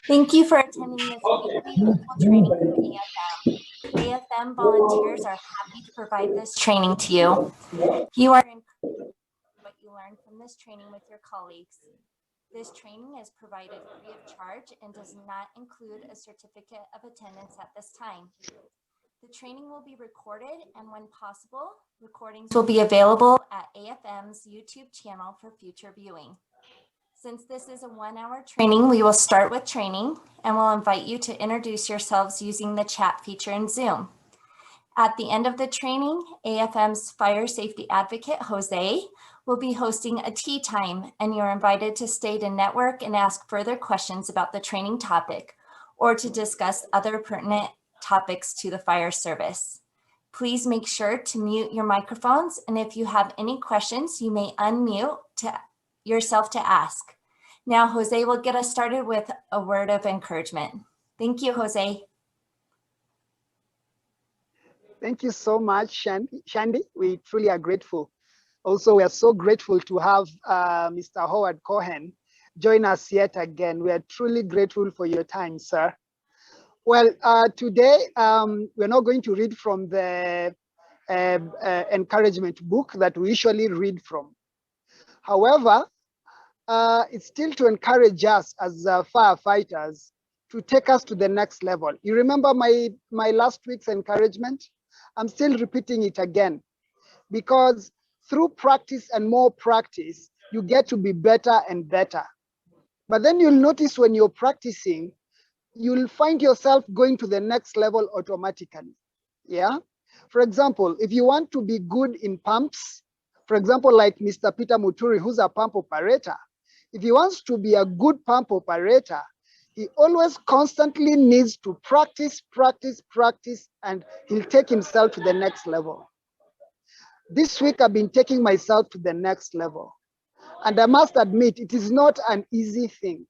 Thank you for attending this weekly local training from AFM. AFM volunteers are happy to provide this training to you. You are encouraged to what you learned from this training with your colleagues. This training is provided free of charge and does not include a certificate of attendance at this time. The training will be recorded, and when possible, recordings will be available at AFM's YouTube channel for future viewing. Since this is a 1-hour training, we will start with training and will invite you to introduce yourselves using the chat feature in Zoom. At the end of the training, AFM's fire safety advocate, Jose, will be hosting a tea time, and you're invited to stay to network and ask further questions about the training topic or to discuss other pertinent topics to the fire service. Please make sure to mute your microphones, and if you have any questions, you may unmute yourself to ask. Now, Jose will get us started with a word of encouragement. Thank you, Jose. Thank you so much, Shandy. We truly are grateful. Also, we are so grateful to have Mr. Howard Cohen join us yet again. We are truly grateful for your time, sir. Well, today, we're not going to read from the encouragement book that we usually read from. However, it's still to encourage us as firefighters to take us to the next level. You remember my last week's encouragement? I'm still repeating it again, because through practice and more practice, you get to be better and better. But then you'll notice when you're practicing, you'll find yourself going to the next level automatically. Yeah. For example, if you want to be good in pumps, for example, like Mr. Peter Muturi, who's a pump operator, if he wants to be a good pump operator, he always constantly needs to practice, and he'll take himself to the next level. This week, I've been taking myself to the next level. And I must admit, it is not an easy thing.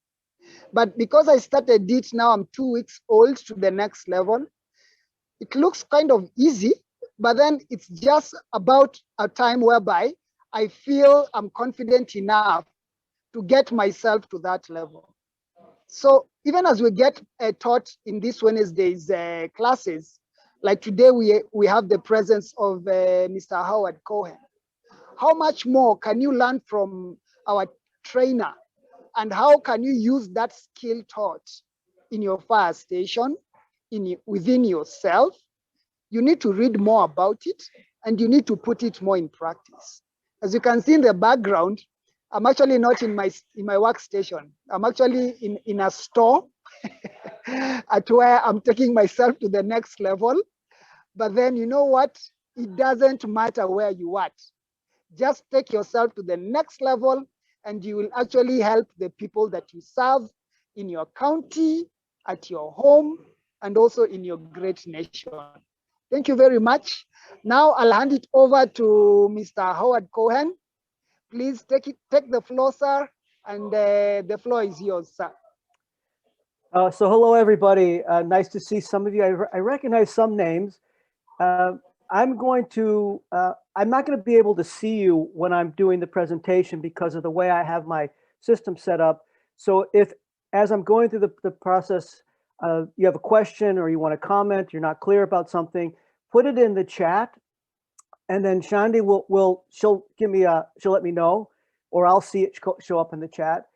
But because I started it now, I'm 2 weeks old to the next level. It looks kind of easy, but then it's just about a time whereby I feel I'm confident enough to get myself to that level. So even as we get taught in this Wednesday's classes, like today we have the presence of Mr. Howard Cohen. How much more can you learn from our trainer? And how can you use that skill taught in your fire station, within yourself? You need to read more about it, and you need to put it more in practice. As you can see in the background, I'm actually not in my workstation. I'm actually in a store at where I'm taking myself to the next level. But then you know what? It doesn't matter where you are. Just take yourself to the next level, and you will actually help the people that you serve in your county, at your home, and also in your great nation. Thank you very much. Now I'll hand it over to Mr. Howard Cohen. Please take the floor, sir, and the floor is yours, sir. So hello, everybody. Nice to see some of you. I recognize some names. I'm not going to be able to see you when I'm doing the presentation because of the way I have my system set up. So if, as I'm going through the process, you have a question or you want to comment, you're not clear about something, put it in the chat. And then Shandy she'll let me know, or I'll see it show up in the chat.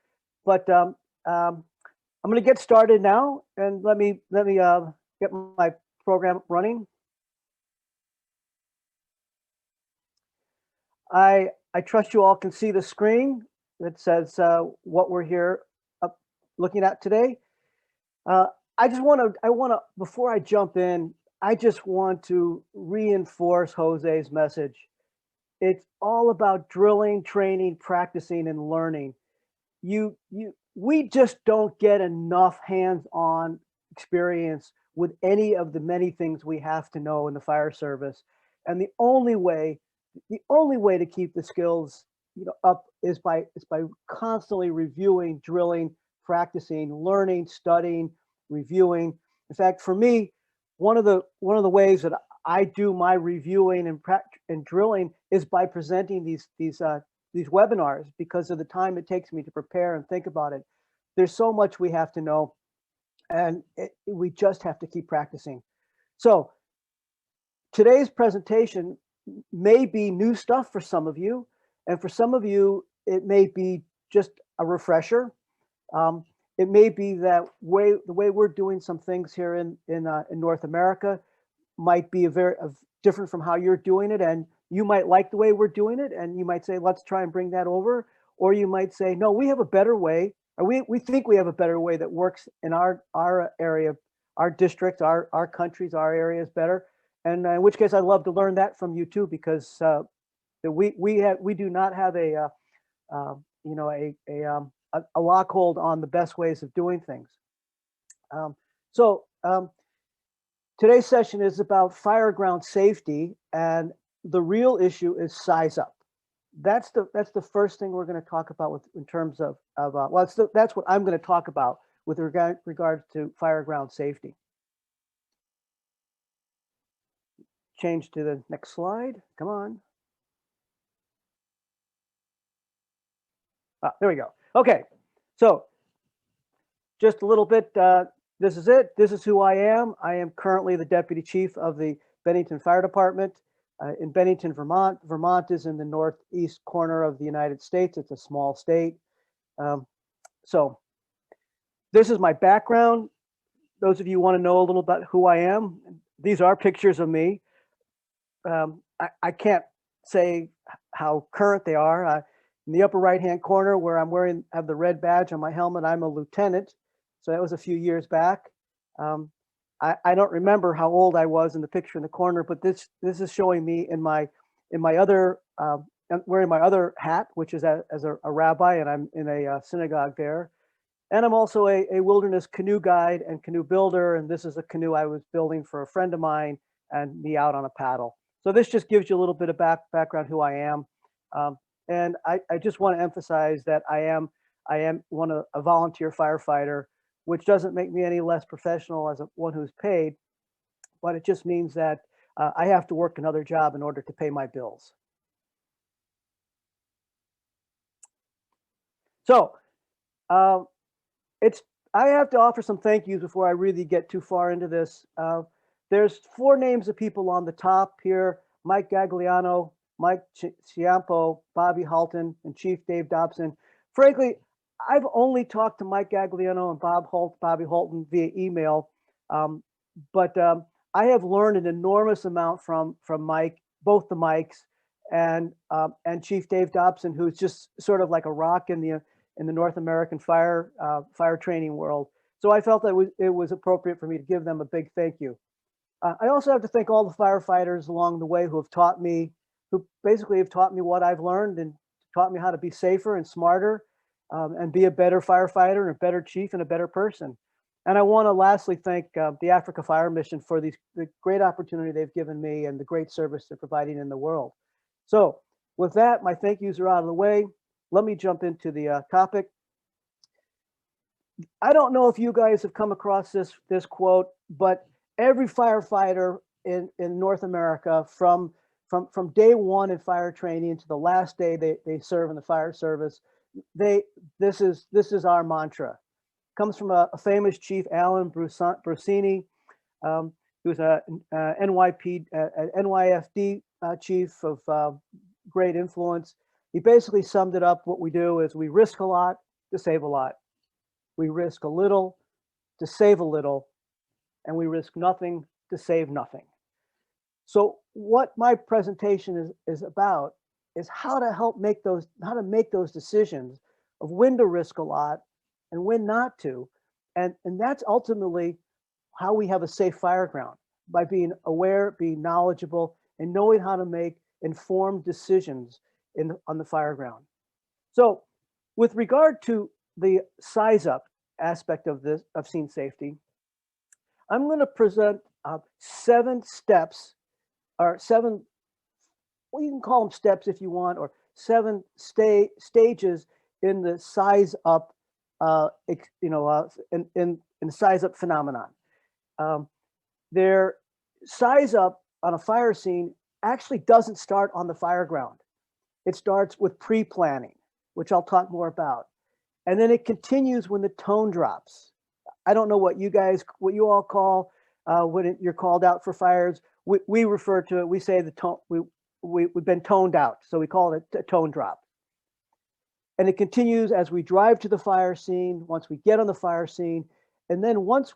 But I'm going to get started now, and let me get my program running. I trust you all can see the screen that says what we're here looking at today. Before I jump in, I just want to reinforce Jose's message. It's all about drilling, training, practicing, and learning. We just don't get enough hands-on experience with any of the many things we have to know in the fire service. And the only way to keep the skills up is by constantly reviewing, drilling, practicing, learning, studying, reviewing. In fact, for me, one of the ways that I do my reviewing and drilling is by presenting these these webinars because of the time it takes me to prepare and think about it. There's so much we have to know, and we just have to keep practicing. So today's presentation may be new stuff for some of you, and for some of you, it may be just a refresher. It may be that the way we're doing some things here in North America might be different from how you're doing it, and you might like the way we're doing it, and you might say, let's try and bring that over. Or you might say, no, we have a better way, or we think we have a better way that works in our area, our district, our countries, our areas better. And in which case, I'd love to learn that from you too, because we do not have a lockhold on the best ways of doing things. Today's session is about fireground safety, and the real issue is size up. That's the first thing we're going to talk about in terms of that's what I'm going to talk about with regards to fireground safety. Change to the next slide. Come on. There we go. Okay, so just a little bit. This is it. This is who I am. I am currently the deputy chief of the Bennington Fire Department in Bennington, Vermont. Vermont is in the northeast corner of the United States. It's a small state. So this is my background. Those of you who want to know a little about who I am, these are pictures of me. I can't say how current they are. In the upper right-hand corner where I'm have the red badge on my helmet, I'm a lieutenant. So that was a few years back. I don't remember how old I was in the picture in the corner, but this is showing me in my other, wearing my other hat, which is as a rabbi, and I'm in a synagogue there. And I'm also a wilderness canoe guide and canoe builder. And this is a canoe I was building for a friend of mine and me out on a paddle. So this just gives you a little bit of background who I am. And I just want to emphasize that I am a volunteer firefighter, which doesn't make me any less professional as one who's paid, but it just means that I have to work another job in order to pay my bills. So I have to offer some thank yous before I really get too far into this. There's 4 names of people on the top here: Mike Gagliano, Mike Ciampo, Bobby Halton, and Chief Dave Dobson. Frankly, I've only talked to Mike Gagliano and Bobby Halton via email, but I have learned an enormous amount from Mike, both the Mikes, and Chief Dave Dobson, who's just sort of like a rock in the North American fire training world. So I felt that it was appropriate for me to give them a big thank you. I also have to thank all the firefighters along the way who basically have taught me what I've learned and taught me how to be safer and smarter, and be a better firefighter and a better chief and a better person. And I want to lastly thank the Africa Fire Mission for the great opportunity they've given me and the great service they're providing in the world. So with that, my thank yous are out of the way. Let me jump into the topic. I don't know if you guys have come across this quote, but every firefighter in North America, from day one in fire training to the last day they serve in the fire service, this is our mantra. Comes from a famous chief, Alan Brusini, who's a NYFD chief of great influence. He basically summed it up. What we do is we risk a lot to save a lot. We risk a little to save a little, and we risk nothing to save nothing. So what my presentation is about is how to make those decisions of when to risk a lot and when not to. And that's ultimately how we have a safe fire ground, by being aware, being knowledgeable, and knowing how to make informed decisions on the fire ground. So with regard to the size up aspect of scene safety, I'm going to present 7 steps, or 7, well, you can call them steps if you want, or 7 stages in the size up, in size up phenomenon. Their size up on a fire scene actually doesn't start on the fire ground. it starts with pre-planning, which I'll talk more about. And then it continues when the tone drops. I don't know what what you all call when you're called out for fires. We refer to it, we say the tone, we've been toned out. So we call it a tone drop. And it continues as we drive to the fire scene, once we get on the fire scene. And then once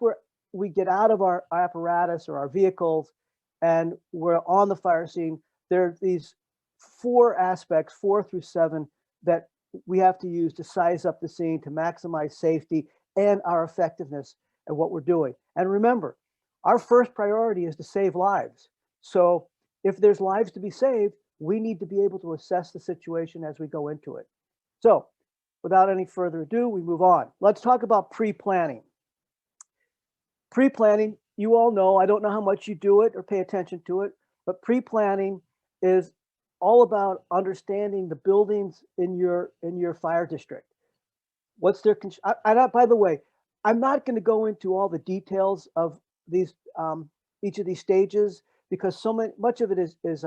we get out of our apparatus or our vehicles and we're on the fire scene, there are these 4 aspects, 4 through 7, that we have to use to size up the scene to maximize safety and our effectiveness at what we're doing. And remember, our first priority is to save lives. So if there's lives to be saved, we need to be able to assess the situation as we go into it. So without any further ado, we move on. Let's talk about pre-planning. Pre-planning, you all know, I don't know how much you do it or pay attention to it, but pre-planning is all about understanding the buildings in your fire district. What's their, by the way, I'm not going to go into all the details of these, each of these stages, because much of it is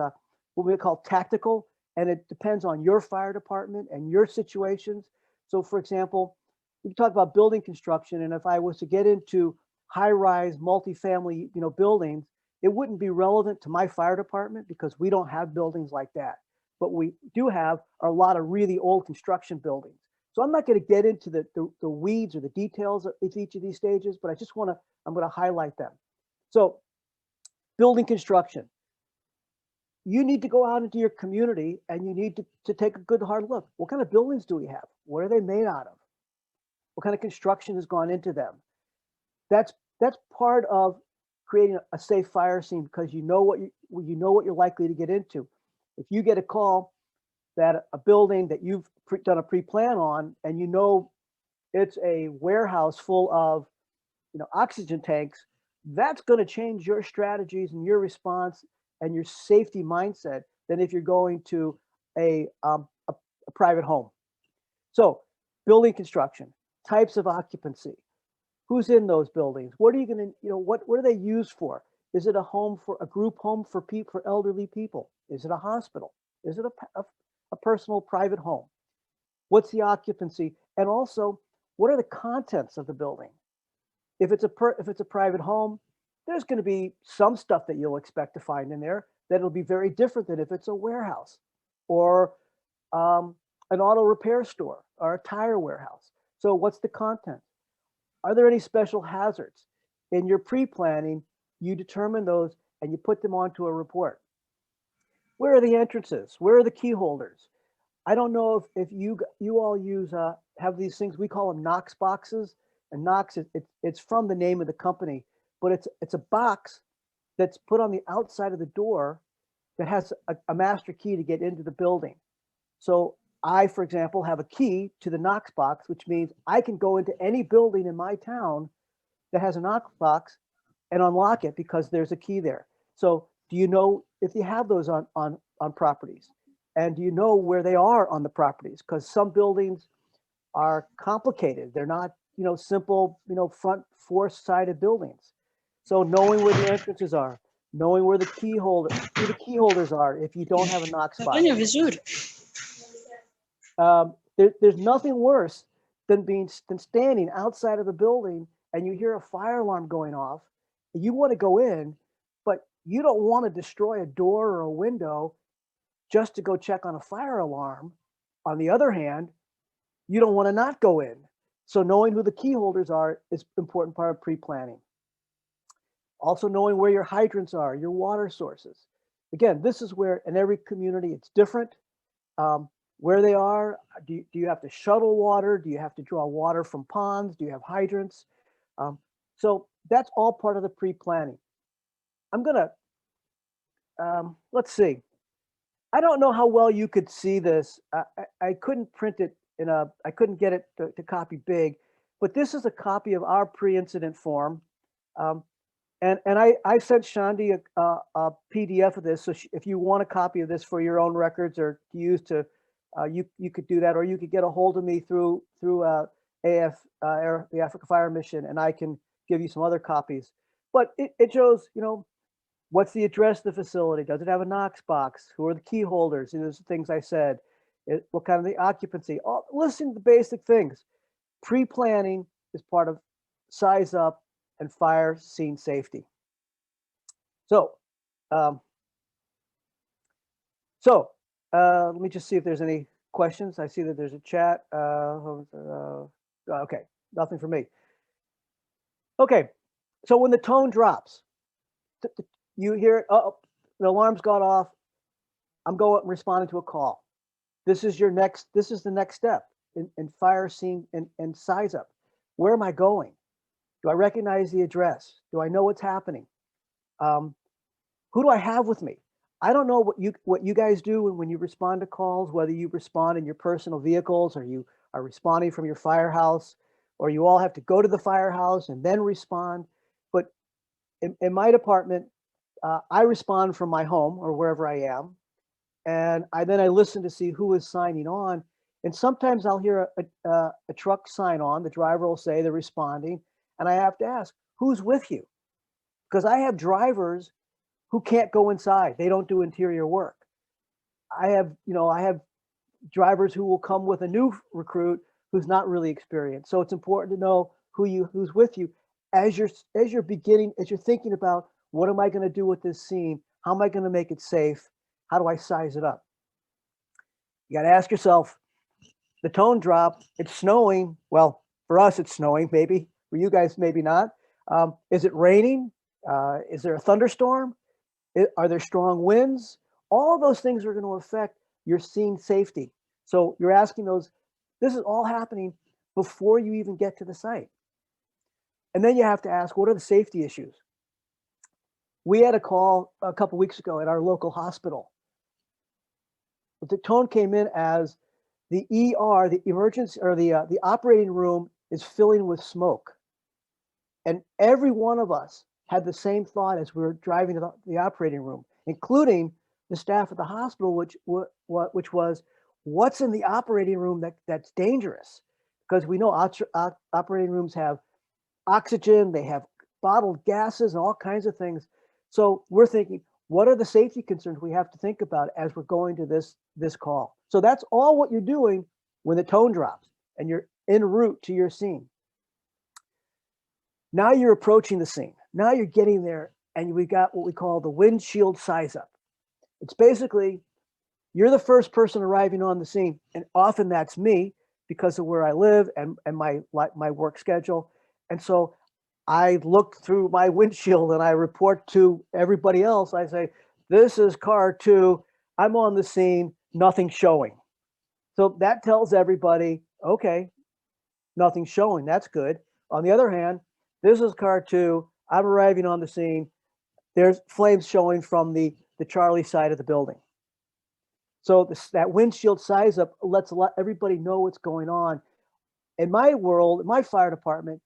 what we call tactical, and it depends on your fire department and your situations. So for example, we talk about building construction, and if I was to get into high-rise multifamily, buildings, it wouldn't be relevant to my fire department because we don't have buildings like that. But we do have a lot of really old construction buildings. So I'm not going to get into the weeds or the details of each of these stages, but I'm going to highlight them. So building construction. You need to go out into your community and you need to take a good hard look. What kind of buildings do we have? What are they made out of? What kind of construction has gone into them? That's part of creating a safe fire scene, because you know what you're likely to get into. If you get a call that a building that you've done a pre-plan on, and it's a warehouse full of oxygen tanks, that's going to change your strategies and your response and your safety mindset than if you're going to a private home. So building construction, types of occupancy, who's in those buildings? What are you going to, what are they used for? Is it a group home for elderly people? Is it a hospital? Is it a personal private home? What's the occupancy? And also, what are the contents of the building? If it's a private home, there's going to be some stuff that you'll expect to find in there that'll be very different than if it's a warehouse or an auto repair store or a tire warehouse. So what's the content? Are there any special hazards? In your pre-planning, you determine those and you put them onto a report. Where are the entrances? Where are the key holders? I don't know if you all have these things, we call them Knox boxes. And Knox, it's from the name of the company, but it's a box that's put on the outside of the door that has a master key to get into the building. So I, for example, have a key to the Knox box, which means I can go into any building in my town that has a Knox box and unlock it because there's a key there. So do you know if you have those on properties? And do you know where they are on the properties? Because some buildings are complicated. They're not, simple, front four-sided buildings. So knowing where the entrances are, knowing where the key holders are if you don't have a Knox box. There's nothing worse than standing outside of the building and you hear a fire alarm going off. You want to go in, but you don't want to destroy a door or a window just to go check on a fire alarm. On the other hand, you don't want to not go in. So knowing who the key holders are is an important part of pre-planning. Also knowing where your hydrants are, your water sources. Again, this is where in every community it's different. Where they are, do you have to shuttle water? Do you have to draw water from ponds? Do you have hydrants? So that's all part of the pre-planning. I'm gonna, let's see. I don't know how well you could see this. I couldn't print it I couldn't get it to copy big, but this is a copy of our pre-incident form. And I sent Shandi a PDF of this. So if you want a copy of this for your own records or to use you could do that, or you could get a hold of me through the African Fire Mission, and I can give you some other copies. But it shows, what's the address of the facility? Does it have a Knox box? Who are the key holders? Those things I said. What kind of the occupancy? Listen to the basic things. Pre-planning is part of size up and fire scene safety. So, let me just see if there's any questions. I see that there's a chat. Okay, nothing for me. Okay, so when the tone drops, you hear it, the alarm's gone off. I'm going responding to a call. This is the next step in fire scene and size up. Where am I going? Do I recognize the address? Do I know what's happening? Who do I have with me? I don't know what you guys do when you respond to calls, whether you respond in your personal vehicles or you are responding from your firehouse, or you all have to go to the firehouse and then respond. But in my department, I respond from my home or wherever I am. And then I listen to see who is signing on. And sometimes I'll hear a truck sign on. The driver will say they're responding. And I have to ask, who's with you? Because I have drivers who can't go inside. They don't do interior work. I have drivers who will come with a new recruit who's not really experienced. So it's important to know who's with you as you're thinking about, what am I going to do with this scene? How am I going to make it safe? How do I size it up? You got to ask yourself, the tone drop, it's snowing. Well, for us, it's snowing, maybe. For you guys, maybe not. Is it raining? Is there a thunderstorm? Are there strong winds? All of those things are going to affect your scene safety. So you're asking those, this is all happening before you even get to the site. And then you have to ask, what are the safety issues? We had a call a couple weeks ago at our local hospital. The tone came in as the ER, the emergency, or the operating room is filling with smoke. And every one of us had the same thought as we were driving to the operating room, including the staff at the hospital, which was, what's in the operating room that's dangerous? Because we know operating rooms have oxygen, they have bottled gases and all kinds of things. So we're thinking, what are the safety concerns we have to think about as we're going to this call? So that's all what you're doing when the tone drops and you're en route to your scene. Now you're approaching the scene. Now you're getting there, and we got what we call the windshield size up. It's basically, you're the first person arriving on the scene, and often that's me because of where I live and my work schedule. And so I look through my windshield and I report to everybody else. I say, this is car 2. I'm on the scene, nothing showing. So that tells everybody, okay, nothing showing. That's good. On the other hand, this is car 2. I'm arriving on the scene. There's flames showing from the Charlie side of the building. So that windshield size up lets everybody know what's going on. In my world, in my fire department,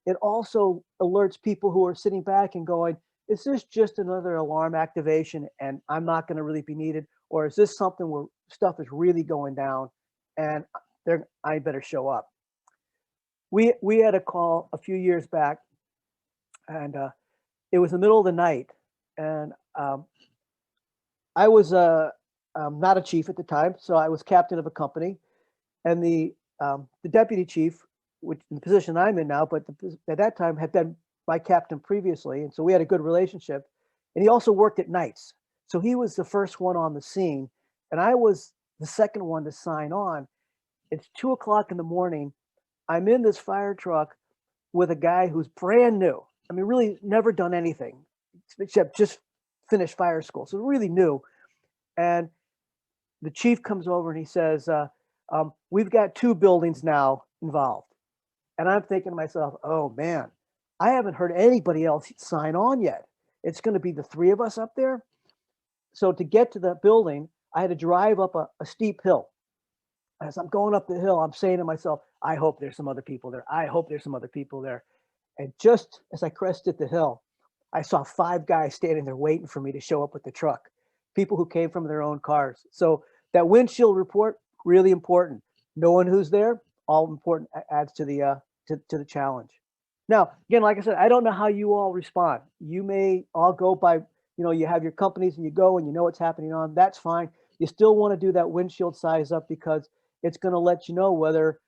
it also alerts people who are sitting back and going, is this just another alarm activation and I'm not going to really be needed? Or is this something where stuff is really going down and I better show up? We had a call a few years back, and it was the middle of the night, and I was not a chief at the time, so I was captain of a company, and the deputy chief, which in the position I'm in now, but at that time had been my captain previously, and so we had a good relationship. And he also worked at nights, so he was the first one on the scene, and I was the second one to sign on. It's 2 o'clock in the morning. I'm in this fire truck with a guy who's brand new. I mean, really never done anything except just finished fire school, so really new. And the chief comes over and he says, we've got 2 buildings now involved. And I'm thinking to myself, oh man, I haven't heard anybody else sign on yet. It's going to be the 3 of us up there. So to get to the building, I had to drive up a steep hill. As I'm going up the hill, I'm saying to myself, I hope there's some other people there. I hope there's some other people there. And just as I crested the hill, I saw 5 guys standing there waiting for me to show up with the truck. People who came from their own cars. So that windshield report, really important. Knowing who's there, all important, adds to the challenge. Now, again, like I said, I don't know how you all respond. You may all go by, you have your companies and you go and you know what's happening on. That's fine. you still want to do that windshield size up because it's going to let you know whether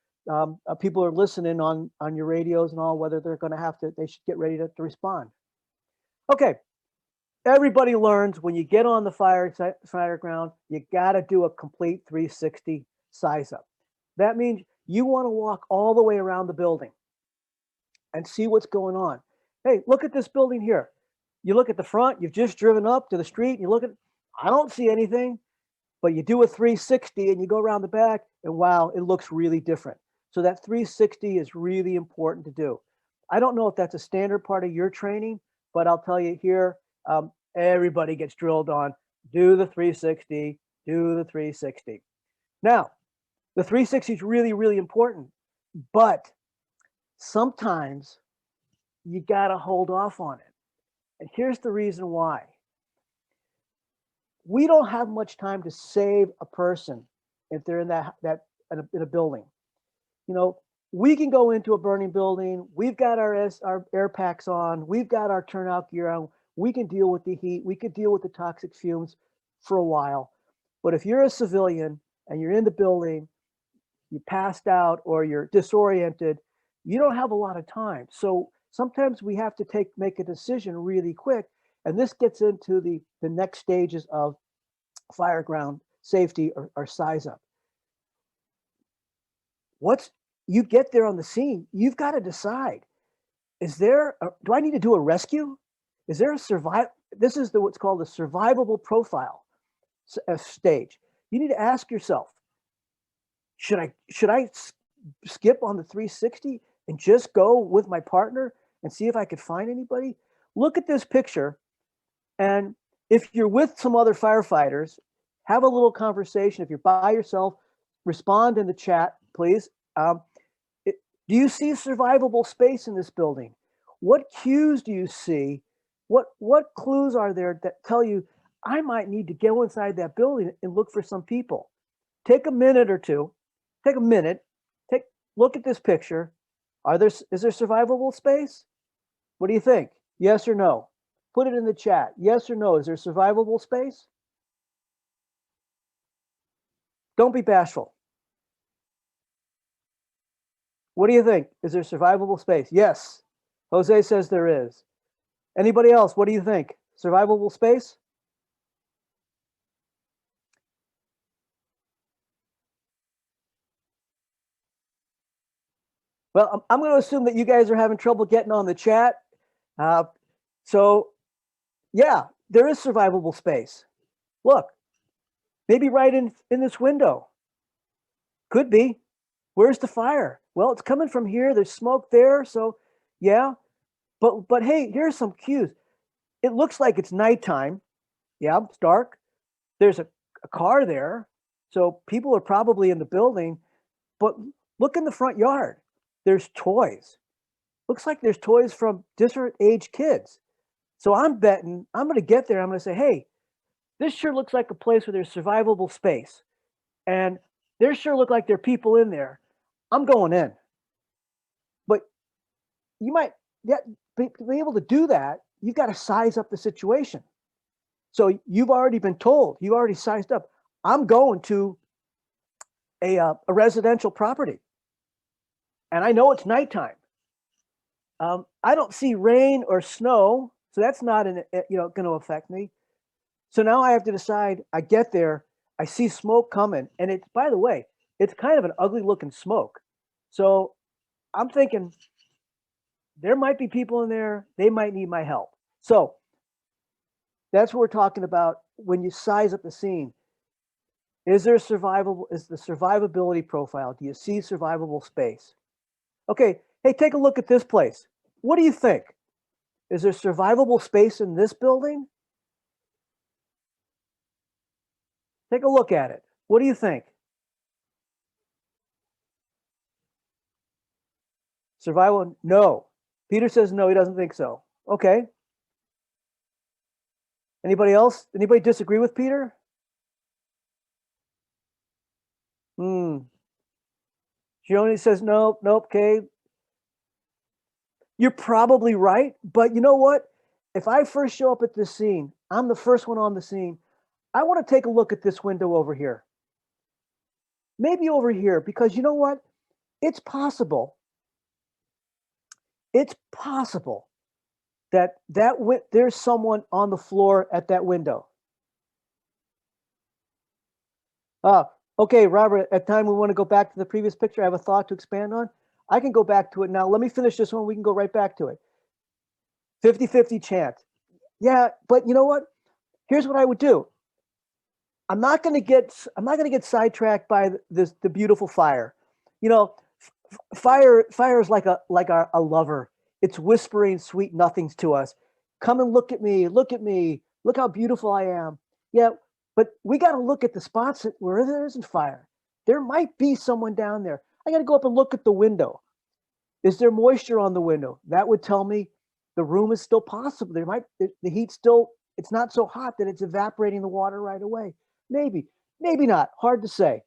people are listening on your radios and all, whether they're going to they should get ready to respond. Okay. Everybody learns when you get on the fire ground, you got to do a complete 360 size up. That means you want to walk all the way around the building and see what's going on. Hey, look at this building here. You look at the front, you've just driven up to the street, and you look at, I don't see anything, but you do a 360 and you go around the back, and wow, it looks really different. So that 360 is really important to do. I don't know if that's a standard part of your training, but I'll tell you here, everybody gets drilled on, do the 360, do the 360. Now, the 360 is really, really important, but sometimes you got to hold off on it. And here's the reason why. We don't have much time to save a person if they're in in a building. You know, we can go into a burning building. We've got our air packs on. We've got our turnout gear on. We can deal with the heat. We could deal with the toxic fumes for a while. But if you're a civilian and you're in the building, you passed out or you're disoriented, you don't have a lot of time. So sometimes we have to make a decision really quick. And this gets into the next stages of fireground safety or size up. You get there on the scene, you've got to decide, do I need to do a rescue? Is there a this is what's called the survivable profile stage. You need to ask yourself, should I skip on the 360 and just go with my partner and see if I could find anybody? Look at this picture. And if you're with some other firefighters, have a little conversation. If you're by yourself, respond in the chat, please. Do you see survivable space in this building? What cues do you see? What clues are there that tell you I might need to go inside that building and look for some people? Take a minute or two. Take a minute. Look at this picture. Is there survivable space? What do you think? Yes or no? Put it in the chat. Yes or no? Is there survivable space? Don't be bashful. What do you think? Is there survivable space? Yes. Jose says there is. Anybody else? What do you think? Survivable space? Well, I'm going to assume that you guys are having trouble getting on the chat. So yeah, there is survivable space. Look, maybe right in this window. Could be. Where's the fire? Well, it's coming from here. There's smoke there. So yeah, but hey, here's some cues. It looks like it's nighttime. Yeah, it's dark. There's a car there. So people are probably in the building, but look in the front yard. There's toys. Looks like there's toys from different age kids. So I'm betting I'm going to get there. I'm going to say, hey, this sure looks like a place where there's survivable space. And there sure look like there are people in there. I'm going in. But you might be able to do that. You've got to size up the situation. So you've already been told, you already sized up. I'm going to a residential property. And I know it's nighttime. I don't see rain or snow, so that's not going to affect me. So now I have to decide. I get there, I see smoke coming, and it's, by the way, it's kind of an ugly looking smoke. So I'm thinking there might be people in there. They might need my help. So that's what we're talking about when you size up the scene. Is there survivable? Is the survivability profile? Do you see survivable space? Okay, hey, take a look at this place. What do you think? Is there survivable space in this building? Take a look at it. What do you think? Survival? No. Peter says no, he doesn't think so. Okay. Anybody else? Anybody disagree with Peter? Gioni says no, nope, okay. You're probably right, but you know what? If I first show up at this scene, I'm the first one on the scene, I want to take a look at this window over here. Maybe over here, because you know what? It's possible. It's possible that there's someone on the floor at that window. Okay, Robert, at time we want to go back to the previous picture. I have a thought to expand on. I can go back to it now. Let me finish this one. We can go right back to it. 50-50 chance. Yeah, but you know what? Here's what I would do. I'm not going to get sidetracked by the beautiful fire. You know, fire is like a lover. It's whispering sweet nothings to us. Come and look at me. Look at me. Look how beautiful I am. Yeah, but we got to look at the spots where there isn't fire. There might be someone down there. I got to go up and look at the window. Is there moisture on the window? That would tell me the room is still possible. The heat still, it's not so hot that it's evaporating the water right away. Maybe not. Hard to say.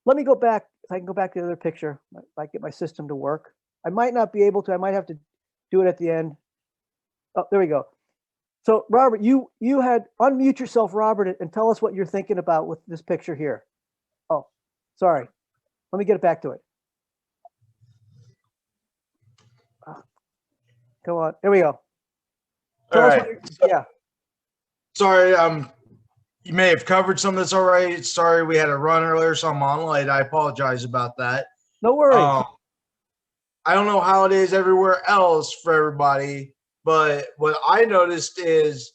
Let me go back. If I can go back to the other picture, if I get my system to work. I might not be able to. I might have to do it at the end. Oh, there we go. So, Robert, you had unmute yourself, Robert, and tell us what you're thinking about with this picture here. Oh, sorry. Let me get it back to it. Go on. There we go. All right. Yeah. Sorry, you may have covered some of this already. Sorry, we had a run earlier, so I'm on late. I apologize about that. No worries. I don't know how it is everywhere else for everybody, but what I noticed is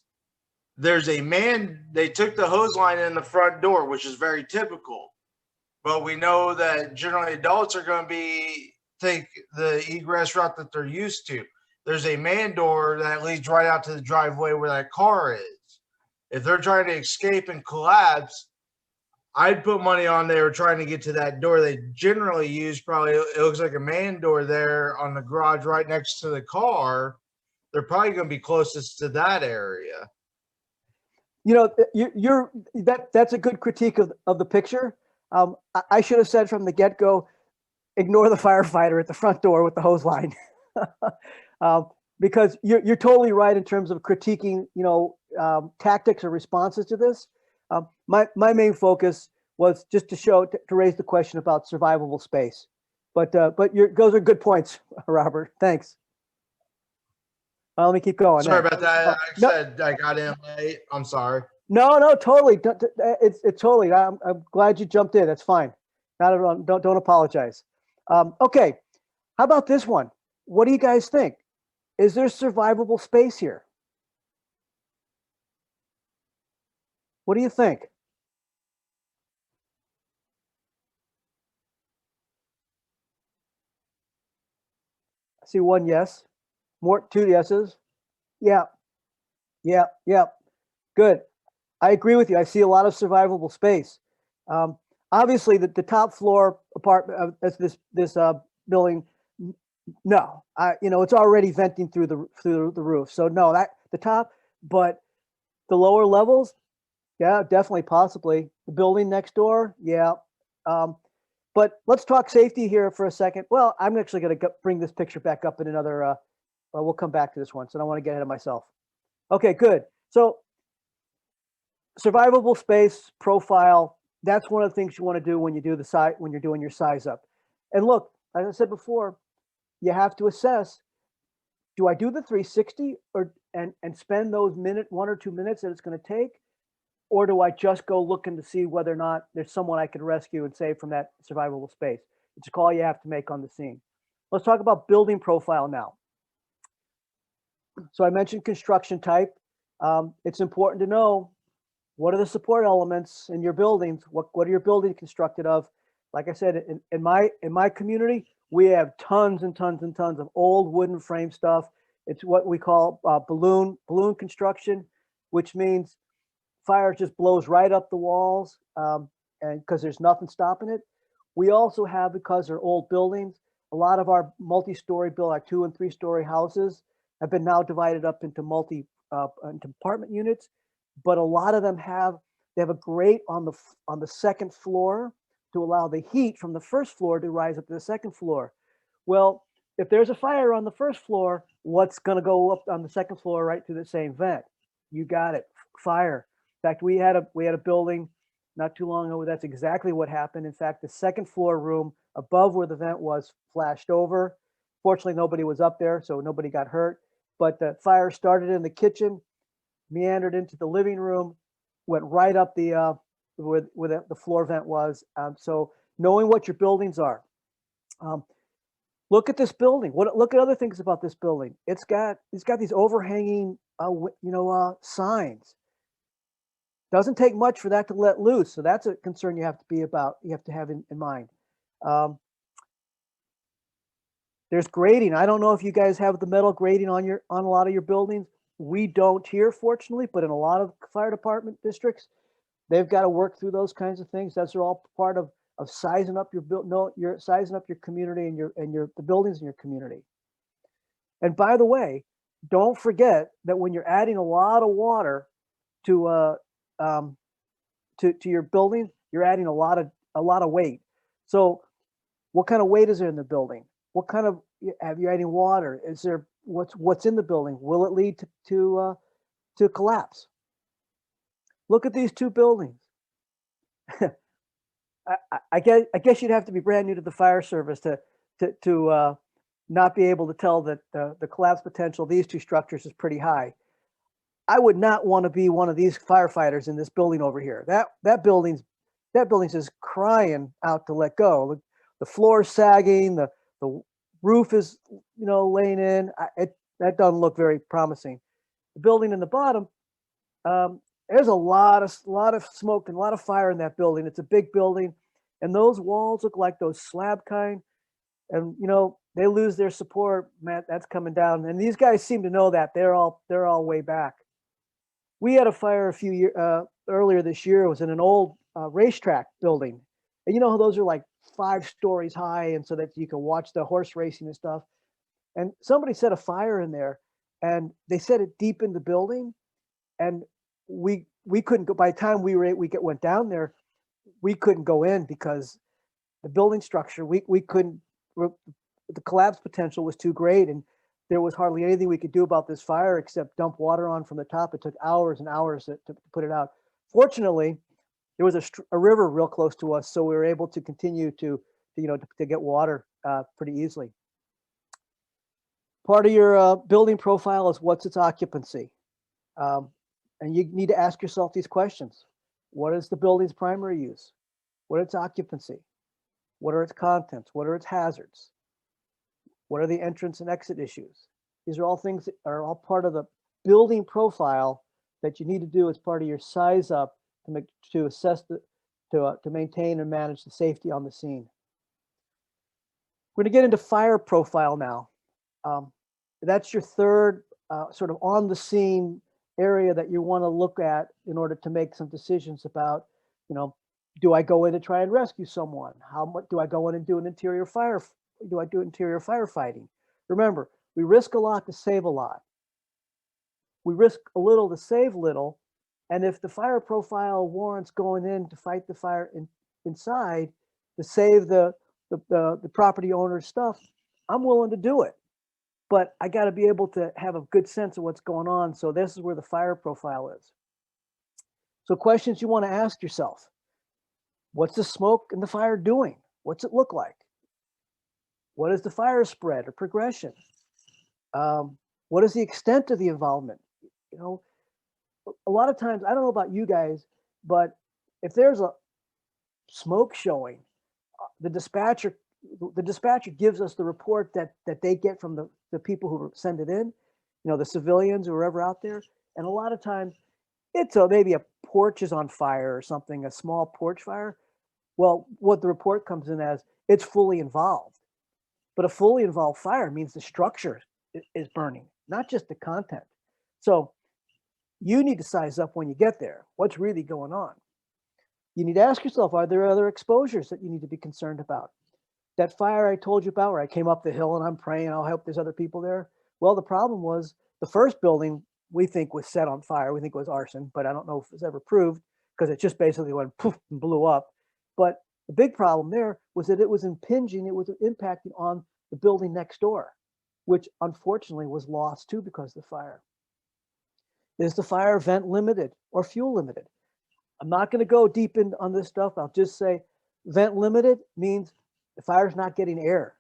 there's a man, they took the hose line in the front door, which is very typical. But we know that generally adults are going to take the egress route that they're used to. There's a man door that leads right out to the driveway where that car is. If they're trying to escape and collapse, I'd put money on they were trying to get to that door. They generally use probably, it looks like a man door there on the garage right next to the car. They're probably going to be closest to that area. You know, that's a good critique of the picture. I should have said from the get-go, ignore the firefighter at the front door with the hose line. Because you're totally right in terms of critiquing, tactics or responses to this. My main focus was just to raise the question about survivable space. But those are good points, Robert. Thanks. Let me keep going. Sorry about that. I said I got in late. I'm sorry. No, totally. It's totally. I'm glad you jumped in. That's fine. Not at all. Don't apologize. Okay. How about this one? What do you guys think? Is there survivable space here? What do you think? I see one yes. Two yeses. Yeah. Good. I agree with you. I see a lot of survivable space. Obviously, the top floor apartment of this building, no. It's already venting through the roof. So no, the top, but the lower levels, yeah, definitely, possibly. The building next door, yeah. But let's talk safety here for a second. Well, I'm actually going to bring this picture back up in another. We'll come back to this one, so I don't want to get ahead of myself. Okay, good. So survivable space profile, that's one of the things you want to do when you do when you're doing your size up. And look, as I said before, you have to assess, do I do the 360 and spend those 1 or 2 minutes that it's going to take? Or do I just go looking to see whether or not there's someone I can rescue and save from that survivable space? It's a call you have to make on the scene. Let's talk about building profile now. So I mentioned construction type. It's important to know, what are the support elements in your buildings? What are your buildings constructed of? Like I said, in my community, we have tons and tons and tons of old wooden frame stuff. It's what we call balloon construction, which means fire just blows right up the walls, and because there's nothing stopping it. We also have, because they're old buildings, a lot of our multi-story like 2- and 3-story houses have been now divided up into into apartment units, but a lot of them have a grate on the second floor to allow the heat from the first floor to rise up to the second floor. Well, if there's a fire on the first floor, what's going to go up on the second floor right through the same vent? You got it, fire. fact, we had a building not too long ago. That's exactly what happened. In fact, the second floor room above where the vent was flashed over. Fortunately, nobody was up there, so nobody got hurt. But the fire started in the kitchen, meandered into the living room, went right up the where the floor vent was. So knowing what your buildings are, look at this building. Look at other things about this building. It's got these overhanging signs. Doesn't take much for that to let loose. So that's a concern you have to have in mind. There's grading. I don't know if you guys have the metal grading on a lot of your buildings. We don't here, fortunately, but in a lot of fire department districts, they've got to work through those kinds of things. That's all part of sizing up you're sizing up your community and the buildings in your community. And by the way, don't forget that when you're adding a lot of water to your building, you're adding a lot of weight. So what kind of weight is there in the building? What kind of, have you adding water? Is there, what's in the building? Will it lead to collapse? Look at these two buildings. I guess you'd have to be brand new to the fire service to not be able to tell that the collapse potential of these two structures is pretty high. I would not want to be one of these firefighters in this building over here. That building's just crying out to let go. The floor's sagging, the roof is laying in. That doesn't look very promising. The building in the bottom, there's a lot of smoke and a lot of fire in that building. It's a big building, and those walls look like those slab kind. And they lose their support, Matt. That's coming down. And these guys seem to know that. They're all way back. We had a fire a few years earlier this year. It was in an old racetrack building, and how those are like 5 stories high, and so that you can watch the horse racing and stuff. And somebody set a fire in there, and they set it deep in the building, and we couldn't go. By the time we went down there, we couldn't go in because the building structure, we couldn't. The collapse potential was too great, and there was hardly anything we could do about this fire except dump water on from the top. It took hours and hours to put it out. Fortunately, there was a river real close to us, so we were able to continue to get water pretty easily. Part of your building profile is what's its occupancy. And you need to ask yourself these questions. What is the building's primary use? What is its occupancy? What are its contents? What are its hazards? What are the entrance and exit issues? These are all things that are all part of the building profile that you need to do as part of your size up to assess to maintain and manage the safety on the scene. We're going to get into fire profile now. That's your third sort of on the scene area that you want to look at in order to make some decisions about, do I go in to try and rescue someone? How much do I go in and do interior firefighting? Remember, we risk a lot to save a lot. We risk a little to save little. And if the fire profile warrants going in to fight the fire inside to save the property owner's stuff, I'm willing to do it. But I got to be able to have a good sense of what's going on. So this is where the fire profile is. So questions you want to ask yourself. What's the smoke and the fire doing? What's it look like? What is the fire spread or progression? What is the extent of the involvement? A lot of times, I don't know about you guys, but if there's a smoke showing, the dispatcher gives us the report that they get from the people who send it in, the civilians or whoever out there. And a lot of times it's maybe a porch is on fire or something, a small porch fire. Well, what the report comes in as, it's fully involved. But a fully involved fire means the structure is burning, not just the content. So you need to size up when you get there. What's really going on? You need to ask yourself, are there other exposures that you need to be concerned about? That fire I told you about where I came up the hill and I'm praying, I'll hope there's other people there. Well, the problem was the first building we think was set on fire. We think it was arson, but I don't know if it's ever proved because it just basically went poof and blew up. But the big problem there was that it was impinging, it was impacting on the building next door, which unfortunately was lost too because of the fire. Is the fire vent limited or fuel limited? I'm not going to go deep in on this stuff. I'll just say vent limited means the fire's not getting air.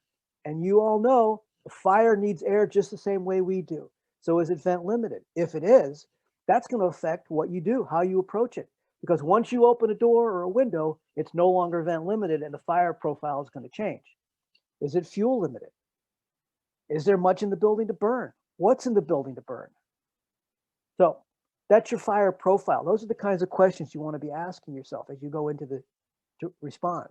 And you all know the fire needs air just the same way we do. So is it vent limited? If it is, that's going to affect what you do, how you approach it. Because once you open a door or a window, it's no longer vent limited and the fire profile is going to change. Is it fuel limited? Is there much in the building to burn? What's in the building to burn? So that's your fire profile. Those are the kinds of questions you want to be asking yourself as you go into to respond.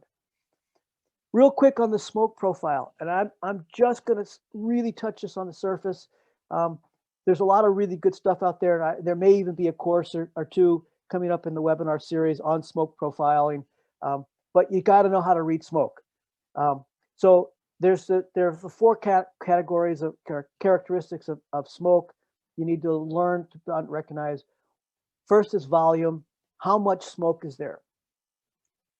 Real quick on the smoke profile, and I'm just going to really touch this on the surface. There's a lot of really good stuff out there, and there may even be a course or two coming up in the webinar series on smoke profiling, but you got to know how to read smoke. So there are four categories of characteristics of smoke you need to learn to recognize. First is volume, how much smoke is there?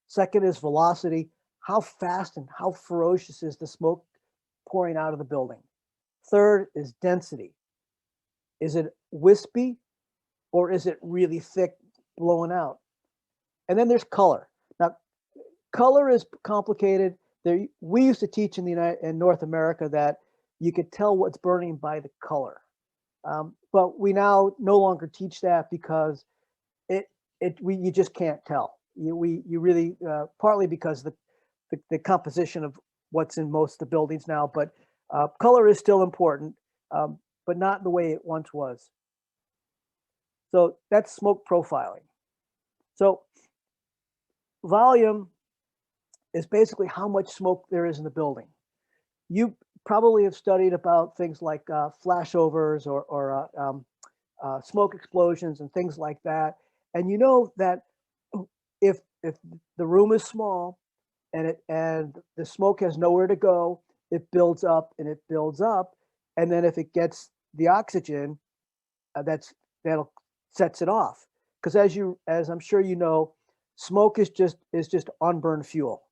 Second is velocity, how fast and how ferocious is the smoke pouring out of the building? Third is density. Is it wispy or is it really thick blowing out? And then there's color. Now, color is complicated. We used to teach in North America that you could tell what's burning by the color. But we now no longer teach that because you just can't tell. You really partly because the composition of what's in most of the buildings now, but color is still important, but not the way it once was. So that's smoke profiling. So volume is basically how much smoke there is in the building. You probably have studied about things like flashovers or smoke explosions and things like that. And you know that if the room is small and the smoke has nowhere to go, it builds up and it builds up. And then if it gets the oxygen, that'll sets it off. Because as I'm sure you know, smoke is just unburned fuel,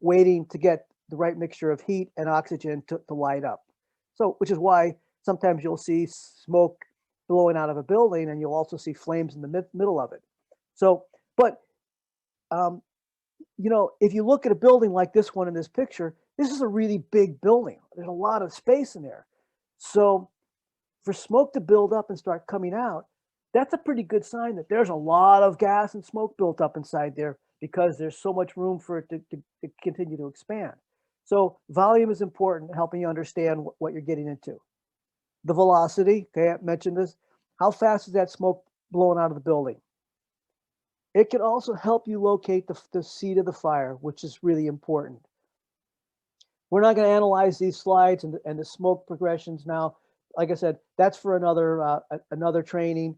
waiting to get the right mixture of heat and oxygen to light up. So, which is why sometimes you'll see smoke blowing out of a building and you'll also see flames in the middle of it. So, but, you know, if you look at a building like this one in this picture, this is a really big building. There's a lot of space in there. So for smoke to build up and start coming out, that's a pretty good sign that there's a lot of gas and smoke built up inside there because there's so much room for it to continue to expand. So volume is important, helping you understand what you're getting into. The velocity, okay, I mentioned this. How fast is that smoke blowing out of the building? It can also help you locate the seat of the fire, which is really important. We're not going to analyze these slides and the smoke progressions now. Like I said, that's for another training.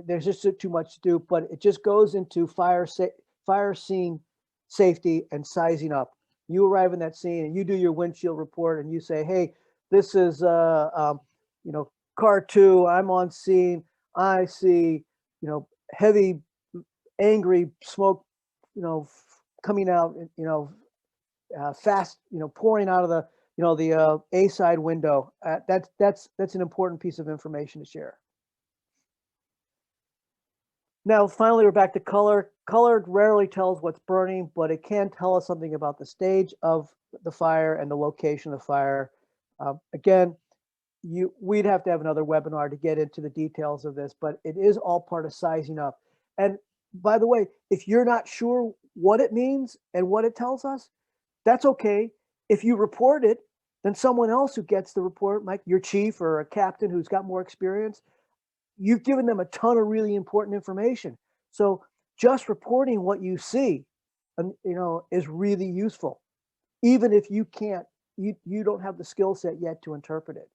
There's just too much to do, but it just goes into fire scene safety and sizing up. You arrive in that scene and you do your windshield report and you say, hey, this is you know, car 2, I'm on scene, I see, you know, heavy angry smoke, you know, coming out, you know, fast, you know, pouring out of the, you know, the A side window. That's an important piece of information to share. Now, finally, we're back to color. Color rarely tells what's burning, but it can tell us something about the stage of the fire and the location of the fire. Again, we'd have to have another webinar to get into the details of this, but it is all part of sizing up. And by the way, if you're not sure what it means and what it tells us, that's okay. If you report it, then someone else who gets the report, like your chief or a captain who's got more experience, you've given them a ton of really important information. So just reporting what you see, you know, is really useful, even if you can't, you don't have the skill set yet to interpret it.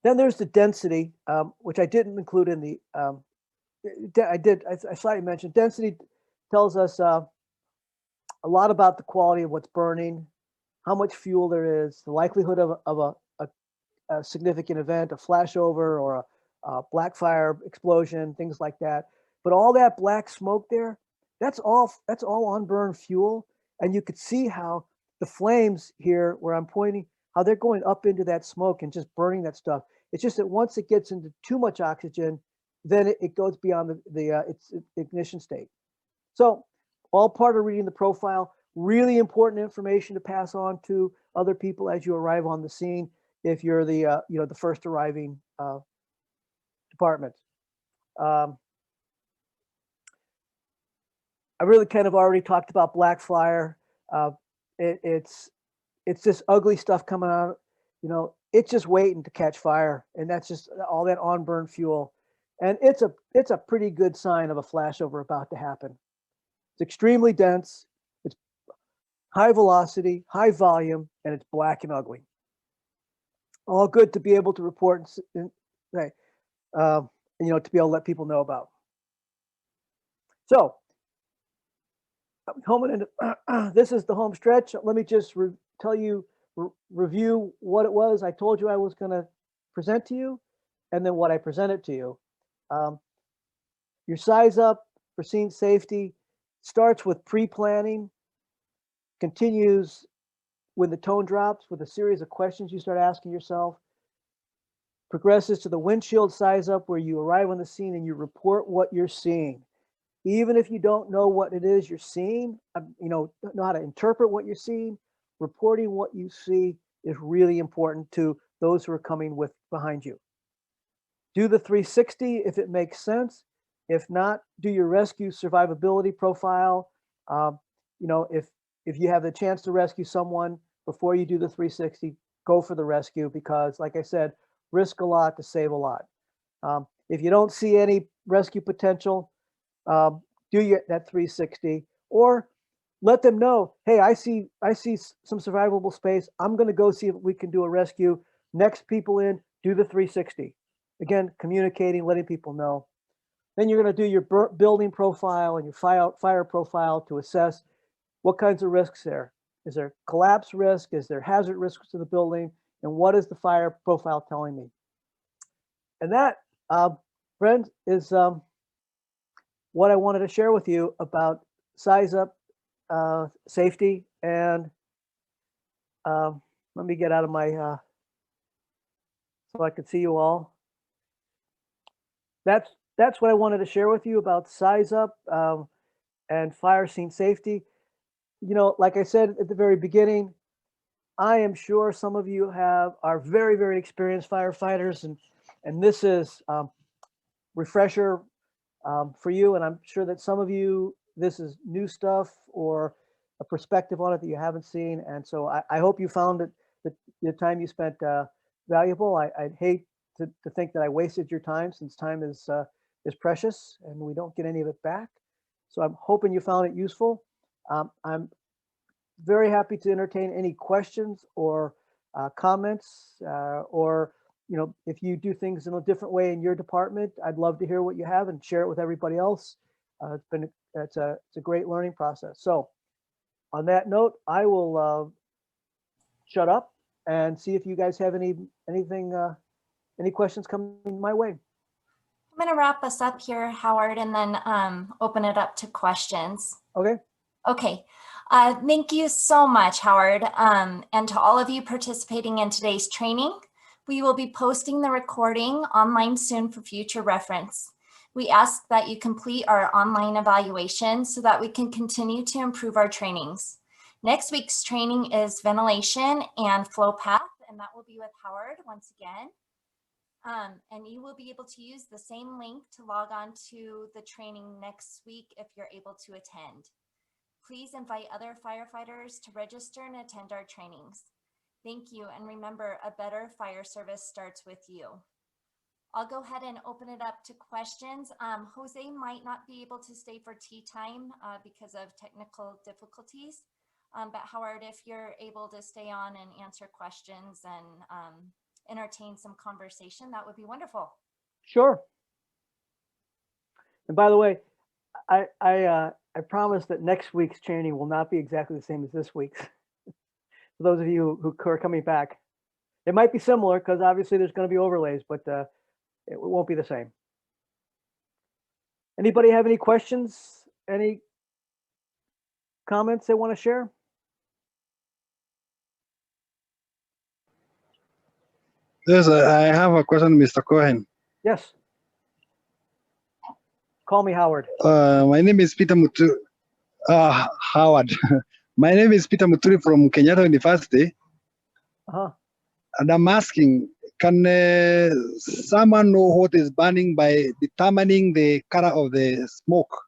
Then there's the density, which I didn't include in the, I slightly mentioned. Density tells us a lot about the quality of what's burning, how much fuel there is, the likelihood of a significant event, a flashover or a black fire explosion, things like that. But all that black smoke there, that's all unburned fuel. And you could see how the flames here, where I'm pointing, how they're going up into that smoke and just burning that stuff. It's just that once it gets into too much oxygen, then it goes beyond its ignition state. So all part of reading the profile, really important information to pass on to other people as you arrive on the scene if you're the the first arriving department. I really kind of already talked about black fire. It's this ugly stuff coming out, it's just waiting to catch fire, and that's just all that on-burn fuel. And it's a pretty good sign of a flashover about to happen. It's extremely dense, it's high velocity, high volume, and it's black and ugly. All good to be able to report and to be able to let people know about. So, this is the home stretch. Let me just review what it was I told you I was going to present to you, and then what I presented to you. Your size up for scene safety starts with pre-planning, continues when the tone drops with a series of questions you start asking yourself, progresses to the windshield size up where you arrive on the scene and you report what you're seeing. Even if you don't know what it is you're seeing, know how to interpret what you're seeing, reporting what you see is really important to those who are coming behind you. Do the 360 if it makes sense. If not, do your rescue survivability profile. If you have the chance to rescue someone before you do the 360, go for the rescue because, like I said, risk a lot to save a lot. If you don't see any rescue potential, do that 360, or let them know, hey, I see some survivable space. I'm going to go see if we can do a rescue. Next people in, do the 360. Again, communicating, letting people know. Then you're going to do your building profile and your fire profile to assess what kinds of risks there. Is there collapse risk? Is there hazard risks to the building? And what is the fire profile telling me? And that, friends, is what I wanted to share with you about size up, safety, and let me get out of my, so I could see you all. That's what I wanted to share with you about size up and fire scene safety. Like I said at the very beginning, I am sure some of you are very, very experienced firefighters, and this is refresher for you. And I'm sure that some of you, this is new stuff or a perspective on it that you haven't seen. And so I hope you found that the time you spent valuable. I'd hate to think that I wasted your time, since time is precious and we don't get any of it back. So I'm hoping you found it useful. I'm very happy to entertain any questions or comments, or if you do things in a different way in your department, I'd love to hear what you have and share it with everybody else. It's a great learning process. So on that note, I will shut up and see if you guys have any questions coming my way. I'm going to wrap us up here, Howard, and then open it up to questions. Okay. Okay. Thank you so much, Howard. And to all of you participating in today's training, we will be posting the recording online soon for future reference. We ask that you complete our online evaluation so that we can continue to improve our trainings. Next week's training is ventilation and flow path, and that will be with Howard once again. And you will be able to use the same link to log on to the training next week if you're able to attend. Please invite other firefighters to register and attend our trainings. Thank you, and remember, a better fire service starts with you. I'll go ahead and open it up to questions. Jose might not be able to stay for tea time because of technical difficulties, but Howard, if you're able to stay on and answer questions and entertain some conversation, that would be wonderful. Sure. And by the way, I promise that next week's training will not be exactly the same as this week's. For those of you who are coming back, it might be similar because obviously there's going to be overlays, but it won't be the same. Anybody have any questions? Any comments they want to share? Yes, I have a question, Mr. Cohen. Yes. Call me Howard. My name is Peter Mutu. Howard. My name is Peter Muturi from Kenyatta University. Uh-huh. And I'm asking, can someone know what is burning by determining the color of the smoke?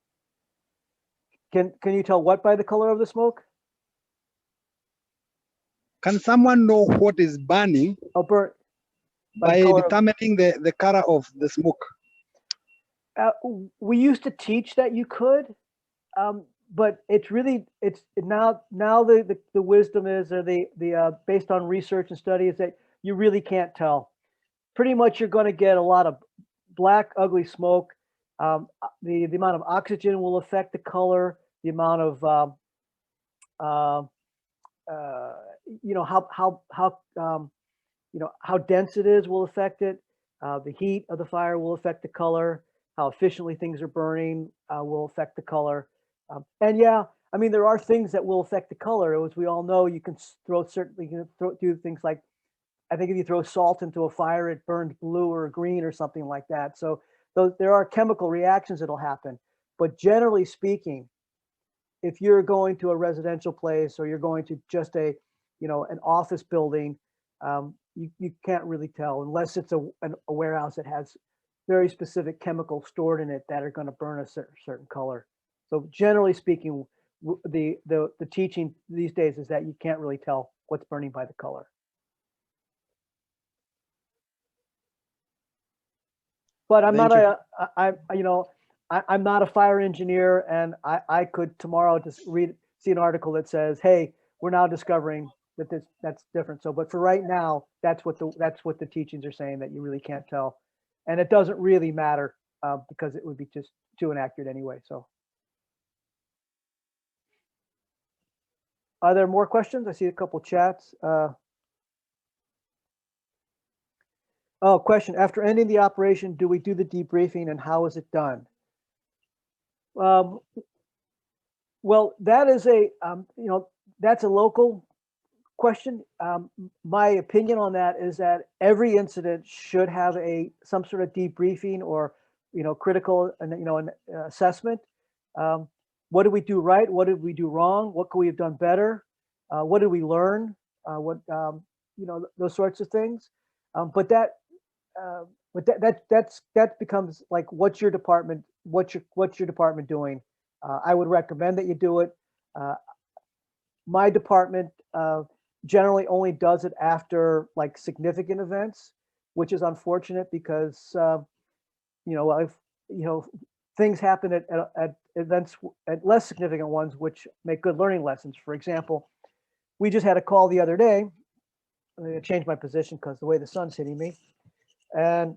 Can you tell what by the color of the smoke? Can someone know what is burning Oh, burnt. by determining the color of the smoke? We used to teach that you could, but it's now the wisdom is, or the based on research and study, is that you really can't tell. Pretty much you're going to get a lot of black, ugly smoke. The amount of oxygen will affect the color. The amount of how dense it is will affect it. The heat of the fire will affect the color. How efficiently things are burning will affect the color. And yeah, I mean, there are things that will affect the color. As we all know, you can do things like, I think if you throw salt into a fire, it burns blue or green or something like that. So there are chemical reactions that'll happen. But generally speaking, if you're going to a residential place or you're going to just an office building, you can't really tell unless it's a warehouse that has very specific chemicals stored in it that are going to burn a certain color. So generally speaking, the teaching these days is that you can't really tell what's burning by the color. But I'm I'm not a fire engineer, and I could tomorrow just see an article that says, hey, we're now discovering that that's different. So, but for right now, that's what the teachings are saying, that you really can't tell. And it doesn't really matter because it would be just too inaccurate anyway. So are there more questions? I see a couple chats. Question. After ending the operation, do we do the debriefing, and how is it done? Well, that is that's a local question. My opinion on that is that every incident should have some sort of debriefing or critical an assessment. What did we do right? What did we do wrong? What could we have done better? What did we learn? Those sorts of things. But that becomes like, what's your department doing? I would recommend that you do it. My department generally only does it after like significant events, which is unfortunate because things happen at events, at less significant ones, which make good learning lessons. For example, we just had a call the other day. I'm going to change my position because the way the sun's hitting me, and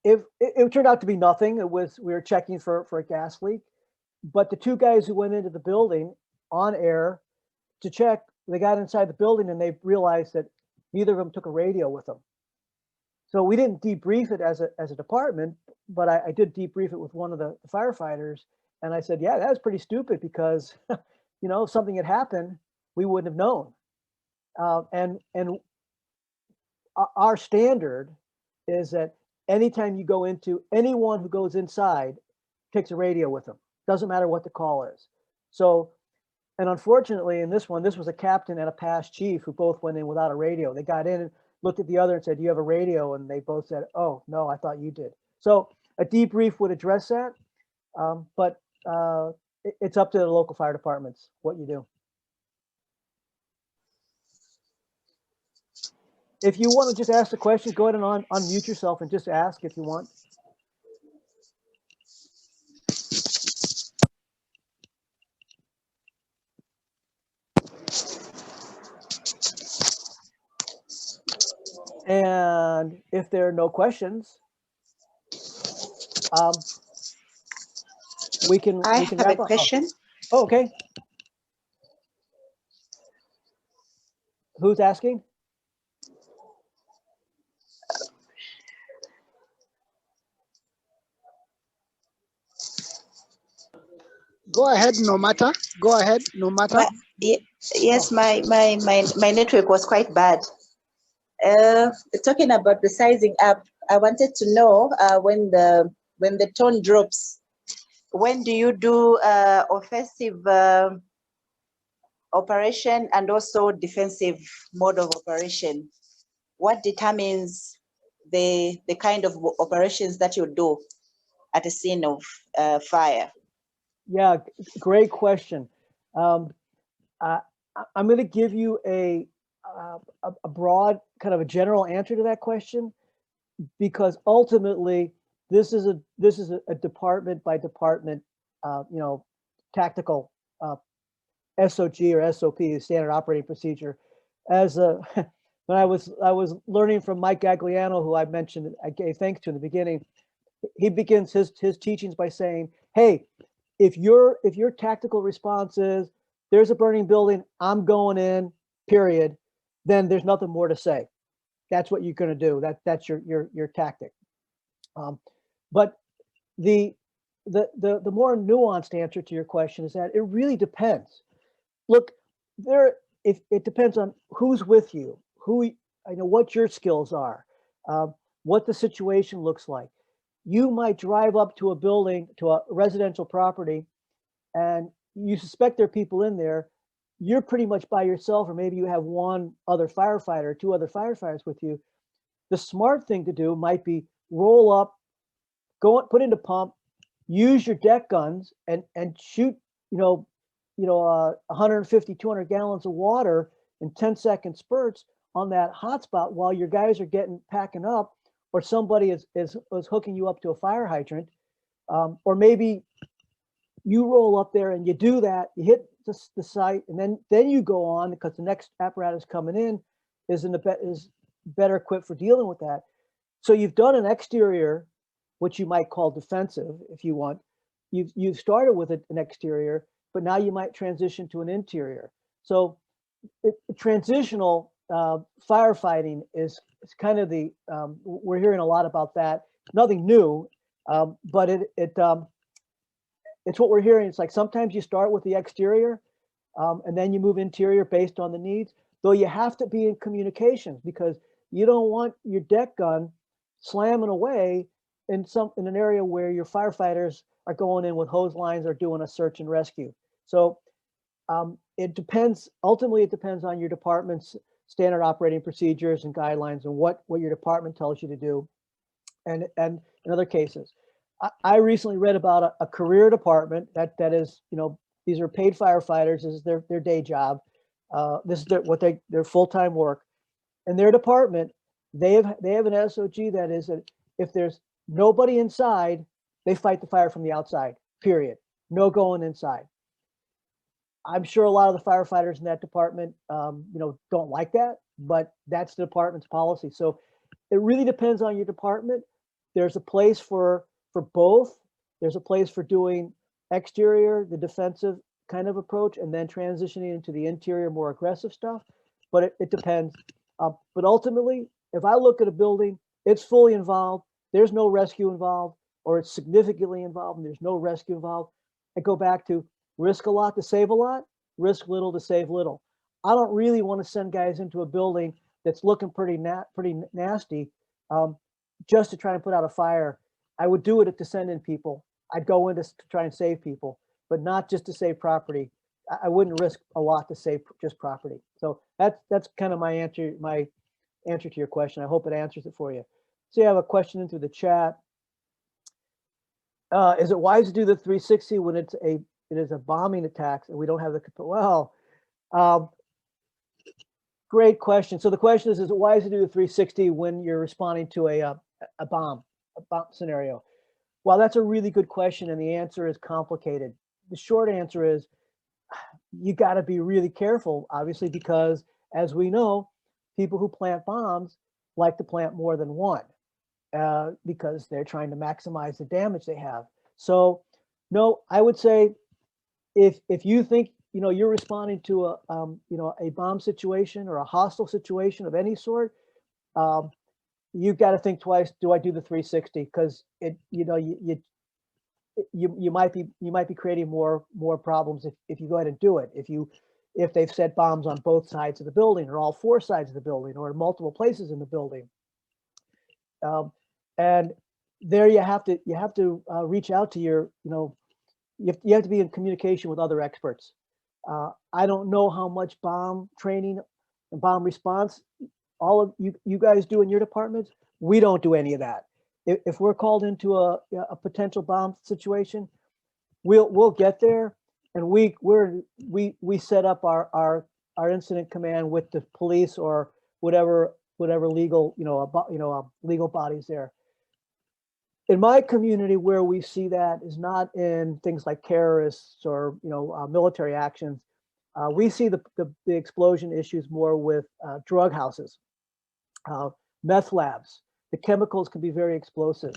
it turned out to be nothing. We were checking for a gas leak, but the two guys who went into the building on air to check, they got inside the building and they realized that neither of them took a radio with them. So we didn't debrief it as a department, but I did debrief it with one of the firefighters, and I said, yeah, that was pretty stupid because if something had happened, we wouldn't have known. And our standard is that anytime you go into, anyone who goes inside takes a radio with them. Doesn't matter what the call is. So, and unfortunately in this one, this was a captain and a past chief who both went in without a radio. They got in and looked at the other and said, do you have a radio? And they both said, oh, no, I thought you did. So a debrief would address that. But it's up to the local fire departments what you do. If you want to just ask the question, go ahead and unmute yourself and just ask if you want. And if there are no questions, we can have wrap a up. question. Oh, okay. Who's asking? Go ahead, no matter. Go ahead, no matter. Yes, my network was quite bad. Talking about the sizing up, I wanted to know when the when the tone drops, when do you do offensive operation and also defensive mode of operation? What determines the kind of operations that you do at a scene of fire? Yeah, great question. I'm going to give you a broad kind of a general answer to that question, because ultimately this is a department by department, tactical SOG or SOP, standard operating procedure. As when I was learning from Mike Gagliano, who I mentioned, I gave thanks to in the beginning, he begins his teachings by saying, hey, if your tactical response is there's a burning building, I'm going in, period, then there's nothing more to say. That's what you're going to do. That's your tactic. But the more nuanced answer to your question is that it really depends. Look, it depends on who's with you, what your skills are, what the situation looks like. You might drive up to a building, to a residential property, and you suspect there are people in there. You're pretty much by yourself, or maybe you have one other firefighter, two other firefighters with you. The smart thing to do might be roll up, put into pump, use your deck guns and shoot, 150, 200 gallons of water in 10-second spurts on that hotspot while your guys are packing up, or somebody is hooking you up to a fire hydrant, or maybe you roll up there and you do that, you hit the site, and then you go on, because the next apparatus coming in is better equipped for dealing with that. So you've done an exterior, which you might call defensive if you want. You've started with an exterior, but now you might transition to an interior. So transitional firefighting is kind of we're hearing a lot about that. Nothing new, but it's what we're hearing. It's like sometimes you start with the exterior, and then you move interior based on the needs. Though you have to be in communications, because you don't want your deck gun slamming away in an area where your firefighters are going in with hose lines or doing a search and rescue. So it depends. Ultimately, it depends on your department's standard operating procedures and guidelines, and what your department tells you to do. And in other cases, I recently read about a career department that is, these are paid firefighters. This is their day job. This is their full-time work. And their department, they have an SOG that is that if there's nobody inside, they fight the fire from the outside, period. No going inside. I'm sure a lot of the firefighters in that department, don't like that, but that's the department's policy. So it really depends on your department. There's a place for both. There's a place for doing exterior, the defensive kind of approach, and then transitioning into the interior, more aggressive stuff. But it depends. But ultimately, if I look at a building, it's fully involved, there's no rescue involved, or it's significantly involved and there's no rescue involved, I go back to risk a lot to save a lot, risk little to save little. I don't really want to send guys into a building that's looking pretty nasty, just to try and put out a fire. I would do it to send in people. I'd go in to try and save people, but not just to save property. I wouldn't risk a lot to save just property. So that's kind of my answer to your question. I hope it answers it for you. So you have a question in through the chat. Is it wise to do the 360 when it is a bombing attack and we don't have the, well, great question. So the question is it wise to do the 360 when you're responding to a bomb scenario? Well, that's a really good question, and the answer is complicated. The short answer is you got to be really careful, obviously, because as we know, people who plant bombs like to plant more than one, because they're trying to maximize the damage they have. So no, I would say if you think you're responding to a bomb situation or a hostile situation of any sort, you've got to think twice. Do I do the 360? Because you might be creating more problems if you go ahead and do it. If they've set bombs on both sides of the building, or all four sides of the building, or in multiple places in the building. And there you have to reach out to your, you have to be in communication with other experts. I don't know how much bomb training and bomb response all of you guys do in your departments. We don't do any of that. If we're called into a potential bomb situation, we'll get there, and we set up our incident command with the police or whatever legal legal bodies there. In my community, where we see that is not in things like terrorists or military actions. We see the explosion issues more with drug houses, meth labs. The chemicals can be very explosive.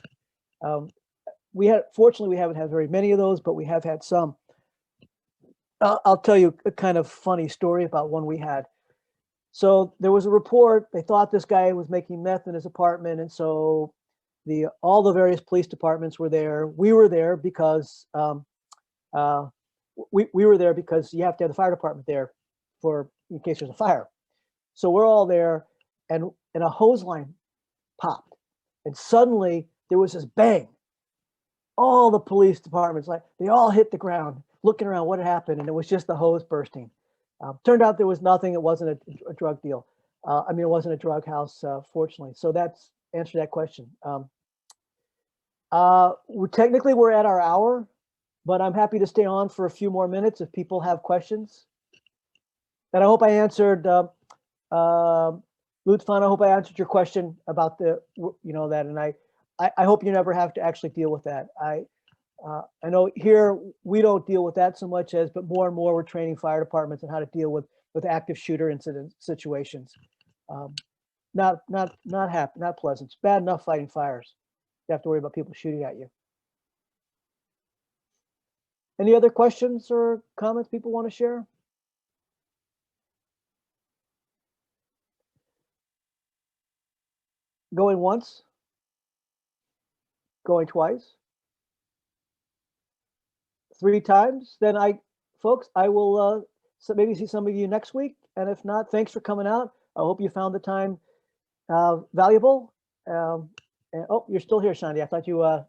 Fortunately, we haven't had very many of those, but we have had some. I'll tell you a kind of funny story about one we had. So there was a report. They thought this guy was making meth in his apartment, and so all the various police departments were there. We were there because we were there because you have to have the fire department there in case there's a fire. So we're all there, and a hose line popped, and suddenly there was this bang. All the police departments, they all hit the ground, looking around what had happened, and it was just the hose bursting. Turned out there was nothing. It wasn't a drug deal. It wasn't a drug house, fortunately. So that's answered that question. Technically, we're at our hour, but I'm happy to stay on for a few more minutes if people have questions. And I hope I answered, Lutfan, I hope I answered your question about that. And I hope you never have to actually deal with that. I know here we don't deal with that so much but more and more we're training fire departments on how to deal with active shooter incident situations. Not happy, not pleasant. It's bad enough fighting fires. You have to worry about people shooting at you. Any other questions or comments people want to share? Going once? Going twice? 3 times? Then folks, I will maybe see some of you next week. And if not, thanks for coming out. I hope you found the time valuable. Oh, you're still here, Shandy. I thought you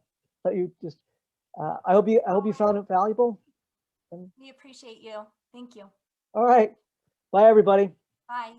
just. I hope you found it valuable. We appreciate you. Thank you. All right. Bye, everybody. Bye.